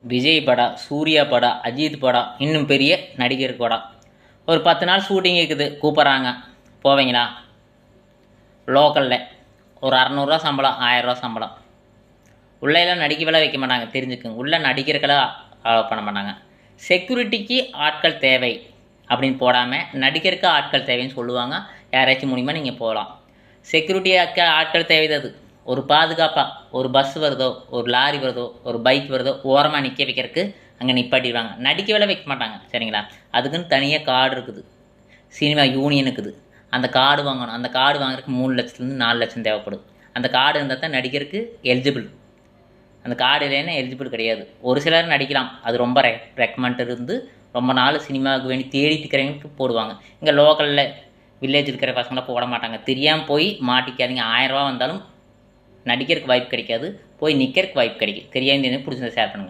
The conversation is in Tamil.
விஜய் படம், சூர்யா படம், அஜித் படம், இன்னும் பெரிய நடிகர் படம். ஒரு 10 நாள் ஷூட்டிங் இருக்குது, கூப்பிட்றாங்க. போவீங்களா? லோக்கலில் ஒரு 600 சம்பளம், 1000 சம்பளம். உள்ளேலாம் நடிக்கவெல்லாம் வைக்க மாட்டாங்க, தெரிஞ்சுக்குங்க. உள்ளே நடிகர்களாக அலோவ் பண்ண மாட்டாங்க. செக்யூரிட்டிக்கு ஆட்கள் தேவை அப்படின்னு போடாமல் நடிகருக்கு ஆட்கள் தேவைன்னு சொல்லுவாங்க. யாராச்சும் மூலிமா நீங்கள் போகலாம். செக்யூரிட்டி ஆட்கள் தேவை. அது ஒரு பாதுகாப்பாக ஒரு பஸ் வருதோ, ஒரு லாரி வருதோ, ஒரு பைக் வருதோ, ஓரமாக நிற்க வைக்கிறதுக்கு அங்கே நிப்பாட்டிடுவாங்க. நடிக்க வேலை வைக்க மாட்டாங்க, சரிங்களா? அதுக்குன்னு தனியாக கார்டு இருக்குது, சினிமா யூனியன் இருக்குது. அந்த கார்டு வாங்கணும். அந்த கார்டு வாங்குறதுக்கு 3 லட்சத்துலேருந்து 4 லட்சம் தேவைப்படும். அந்த கார்டு இருந்தால் தான் நடிகருக்கு எலிஜிபிள். அந்த கார்டு இல்லைன்னா எலிஜிபிள் கிடையாது. ஒரு சிலர் நடிக்கலாம், அது ரொம்ப ரெக்கமெண்ட் இருந்து ரொம்ப நாள் சினிமாவுக்கு வேண்டி தேடிட்டு இருக்கிறவங்களுக்கு போடுவாங்க. இங்கே லோக்கலில் வில்லேஜ் இருக்கிற பசங்களாம் போட மாட்டாங்க. தெரியாமல் போய் மாட்டிக்காதீங்க. 1000 ரூபா வந்தாலும் நடிக்கிறதுக்கு வாய்ப்பு கிடைக்காது, போய் நிற்கிறதுக்கு வாய்ப்பு கிடைக்கும். தெரியாமல் பிடிச்சிருந்தா ஷேர் பண்ணுங்கள்.